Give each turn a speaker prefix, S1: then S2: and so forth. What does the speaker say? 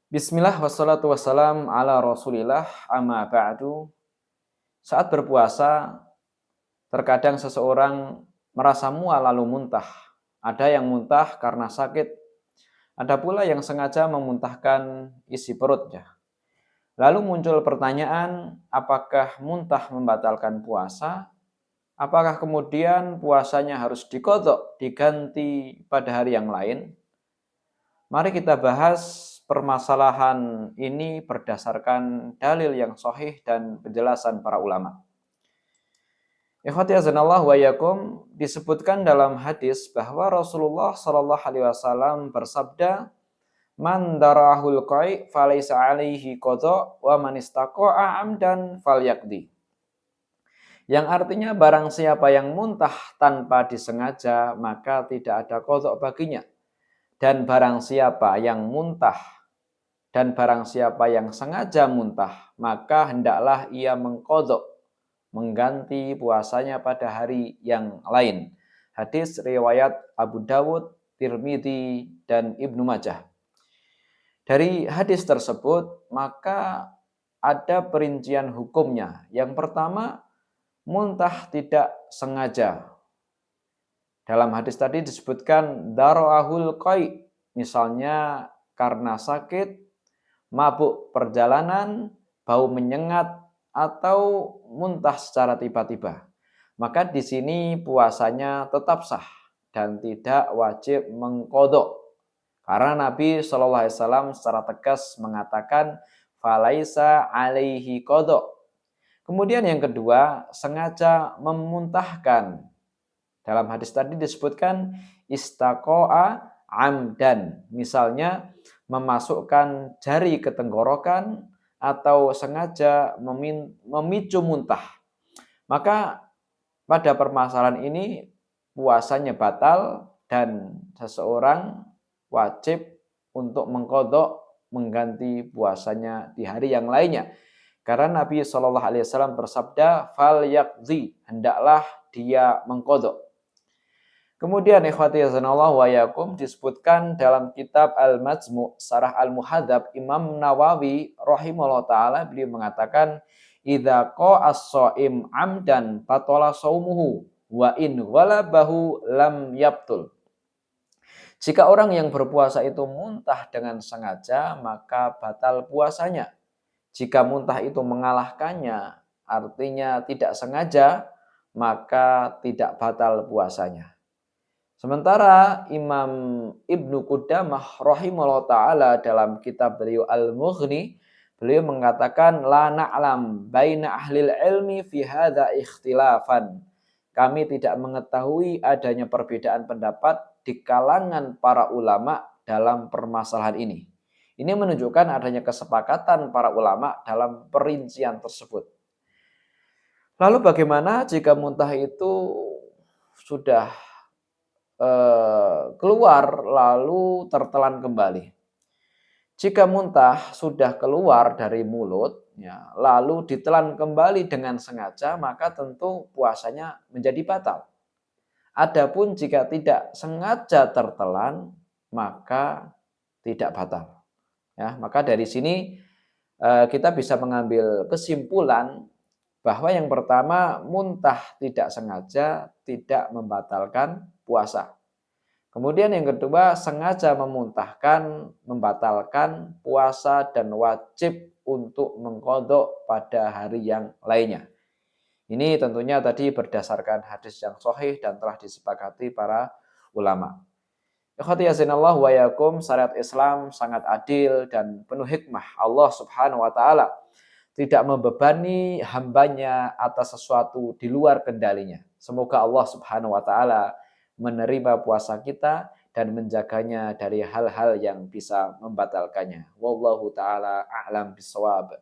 S1: Bismillah wassalatu wassalam ala rasulillah amma ba'du. Saat berpuasa, terkadang seseorang merasa mual lalu muntah. Ada yang muntah karena sakit, ada pula yang sengaja memuntahkan isi perutnya. Lalu muncul pertanyaan, apakah muntah membatalkan puasa? Apakah kemudian puasanya harus diqadha, diganti pada hari yang lain? Mari kita bahas permasalahan ini berdasarkan dalil yang sahih dan penjelasan para ulama. Ikhwati azanallah wa yakum, disebutkan dalam hadis bahwa Rasulullah Shallallahu alaihi wasallam bersabda, "Man darahul qai falaysa alaihi qadha wa man istaqa'a amdan falyaqdi." Yang artinya barang siapa yang muntah tanpa disengaja maka tidak ada qadha baginya. Dan barang siapa yang muntah dan barang siapa yang sengaja muntah, maka hendaklah ia mengqadha, mengganti puasanya pada hari yang lain. Hadis riwayat Abu Dawud, Tirmidzi, dan Ibnu Majah. Dari hadis tersebut, maka ada perincian hukumnya. Yang pertama, muntah tidak sengaja. Dalam hadis tadi disebutkan daro'ahul qai, misalnya karena sakit, mabuk perjalanan, bau menyengat, atau muntah secara tiba-tiba. Maka di sini puasanya tetap sah dan tidak wajib mengqadha. Karena Nabi Shallallahu alaihi wasallam secara tegas mengatakan falaisa alaihi qadha. Kemudian yang kedua, sengaja memuntahkan. Dalam hadis tadi disebutkan istaqa'a amdan. Misalnya memasukkan jari ke tenggorokan atau sengaja memicu muntah. Maka pada permasalahan ini puasanya batal dan seseorang wajib untuk mengqadha, mengganti puasanya di hari yang lainnya. Karena Nabi Shallallahu alaihi wasallam bersabda, "Fal yaqdi," hendaklah dia mengqadha. Kemudian ikhwati yazanallah wa yakum, disebutkan dalam kitab Al-Majmu' Syarah Al-Muhadzab, Imam Nawawi rahimahullah ta'ala beliau mengatakan, idza qa'as shaim amdan batala shaumuhu wa in walabahu lam yabtul. Jika orang yang berpuasa itu muntah dengan sengaja, maka batal puasanya. Jika muntah itu mengalahkannya, artinya tidak sengaja, maka tidak batal puasanya. Sementara Imam Ibnu Qudamah rahimahullah ta'ala dalam kitab beliau Al-Mughni, beliau mengatakan la na'lam baina ahlil ilmi fi hadza ikhtilafan. Kami tidak mengetahui adanya perbedaan pendapat di kalangan para ulama dalam permasalahan ini. Ini menunjukkan adanya kesepakatan para ulama dalam perincian tersebut. Lalu bagaimana jika muntah itu sudah keluar lalu tertelan kembali? Jika muntah sudah keluar dari mulut, ya, lalu ditelan kembali dengan sengaja, maka tentu puasanya menjadi batal. Adapun jika tidak sengaja tertelan, maka tidak batal. Ya, maka dari sini kita bisa mengambil kesimpulan bahwa yang pertama, muntah tidak sengaja tidak membatalkan puasa. Kemudian yang kedua, sengaja memuntahkan membatalkan puasa dan wajib untuk mengqadha pada hari yang lainnya. Ini tentunya tadi berdasarkan hadis yang sahih dan telah disepakati para ulama. Ikhwati yazinallah wa yakum, syariat Islam sangat adil dan penuh hikmah. Allah Subhanahu wa taala tidak membebani hambanya atas sesuatu di luar kendalinya. Semoga Allah Subhanahu wa taala menerima puasa kita dan menjaganya dari hal-hal yang bisa membatalkannya. Wallahu taala a'lam bishawab.